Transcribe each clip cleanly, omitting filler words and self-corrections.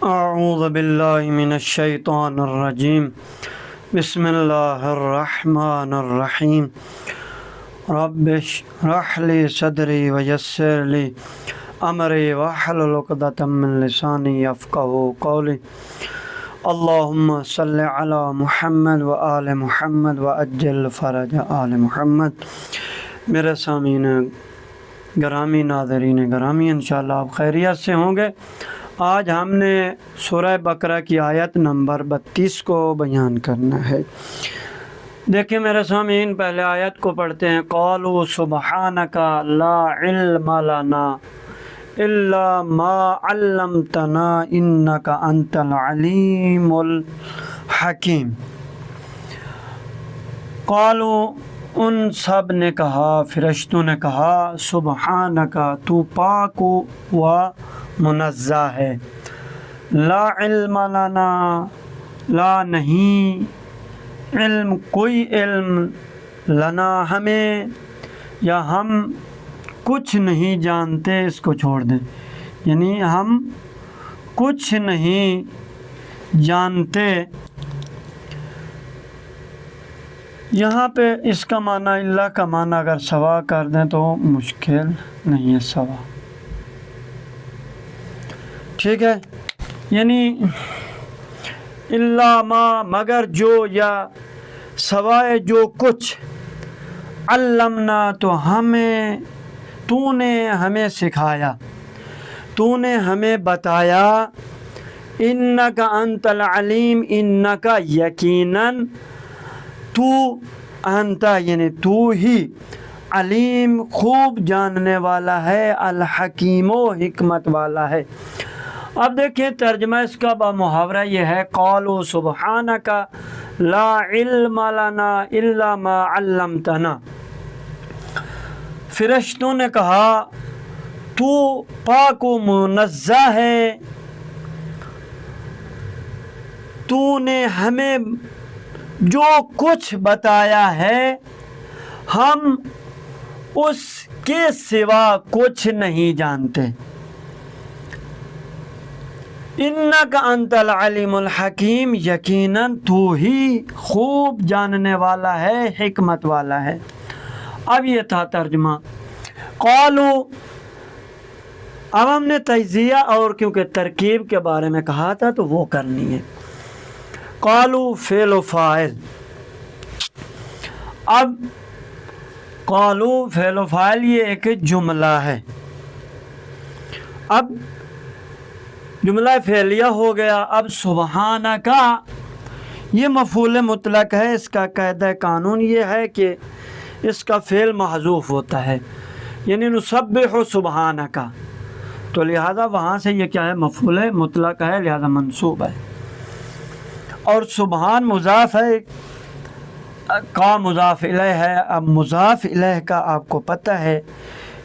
اعوذ باللہ من الشیطان الرجیم بسم اللہ الرحمن الرحیم رب اشرح لی صدری ویسر لی امری واحلل عقدۃ من لسانی یفقہوا قولی اللہم صل علی محمد و آل محمد وعجل فرج آل محمد۔ میرے سامعین گرامی، ناظرین گرامی، انشاءاللہ آپ خیریت سے ہوں گے۔ آج ہم نے سورہ بقرہ کی آیت نمبر 32 کو بیان کرنا ہے۔ دیکھیں میرے سامعین، پہلے آیت کو پڑھتے ہیں۔ قالوا سبحانک لا علم لنا الا ما علمتنا انک انت العلیم الحکیم۔ قالوا، ان سب نے کہا، فرشتوں نے کہا، سبحانک، تو پاک و منزہ ہے، لا علم لنا، لا نہیں، علم کوئی علم، لنا ہمیں، یا ہم کچھ نہیں جانتے، اس کو چھوڑ دیں، یعنی ہم کچھ نہیں جانتے۔ یہاں پہ اس کا معنی، اللہ کا معنی اگر سوا کر دیں تو مشکل نہیں ہے، سوا، ٹھیک ہے، یعنی اللہ ما، مگر جو، یا سوائے جو کچھ، علمنا، تو ہمیں، تو نے ہمیں سکھایا، تو نے ہمیں بتایا، انکا انت العلیم، انکا یقیناً، تو، انتا یعنی تو ہی، علیم خوب جاننے والا ہے، الحکیم و حکمت والا ہے۔ اب دیکھیں ترجمہ اس کا بمحاورہ یہ ہے، قالوا سبحانک لا علم لنا الا ما علمتنا۔ فرشتوں نے کہا تو پاک و منزہ ہے، تو نے ہمیں جو کچھ بتایا ہے ہم اس کے سوا کچھ نہیں جانتے۔ انک انت العلیم الحکیم، یقیناً تو ہی خوب جاننے والا ہے، حکمت والا ہے۔ اب یہ تھا ترجمہ۔ قالو، اب ہم نے تجزیہ اور کیونکہ ترکیب کے بارے میں کہا تھا تو وہ کرنی ہے۔ قالو فعل و فاعل، اب قالو فعل و فاعل یہ ایک جملہ ہے۔ اب جملہ فعلیہ ہو گیا۔ اب سبحانک، یہ مفعول مطلق ہے، اس کا قاعدہ قانون یہ ہے کہ اس کا فعل محذوف ہوتا ہے، یعنی نسبح سبحانک، تو لہذا وہاں سے یہ کیا ہے، مفعول مطلق ہے، لہذا منصوب ہے۔ اور سبحان مضاف ہے، کا مضاف الیہ ہے۔ اب مضاف الیہ کا آپ کو پتہ ہے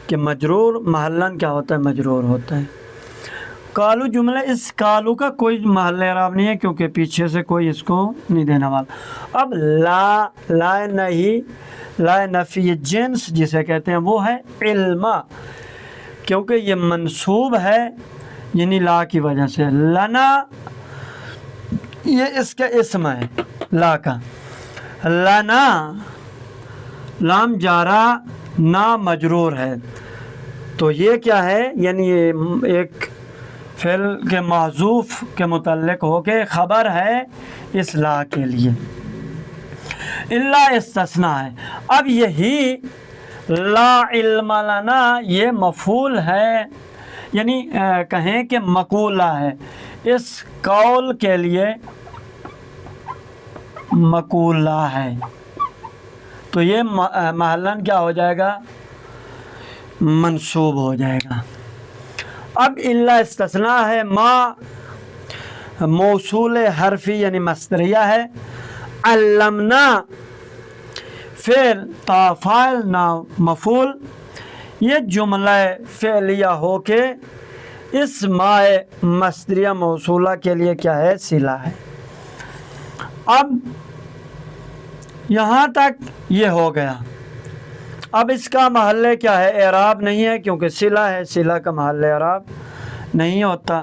کہ مجرور محلاً کیا ہوتا ہے، مجرور ہوتا ہے۔ قالو جملہ، اس قالو کا کوئی محل اعراب نہیں ہے کیونکہ پیچھے سے کوئی اس کو نہیں دینے والا۔ اب لا، لا نہیں، لا نفی جنس جسے کہتے ہیں وہ ہے علم، کیونکہ یہ منصوب ہے، یعنی لا کی وجہ سے۔ لنا یہ اس کا اسم ہے، لا کا۔ لنا لام جارا، نا مجرور ہے، تو یہ کیا ہے، یعنی یہ ایک فعل کے محذوف کے متعلق ہو کے خبر ہے اس لا کے لیے۔ اللہ استثناء ہے۔ اب یہی لا علم لنا یہ مفعول ہے، یعنی کہیں کہ مقولہ ہے، اس قول کے لیے مقولہ ہے، تو یہ محلاً کیا ہو جائے گا، منصوب ہو جائے گا۔ اب اللہ استثناء ہے، ما موصول حرفی یعنی مصدریہ ہے، علمنا فعل تا فاعل نا مفعول، یہ جملہ فعلیہ ہو کے اس ما مصدریہ موصولہ کے لیے کیا ہے، صلہ ہے۔ اب یہاں تک یہ ہو گیا۔ اب اس کا محل کیا ہے، اعراب نہیں ہے کیونکہ صلہ ہے، صلہ کا محل اعراب نہیں ہوتا۔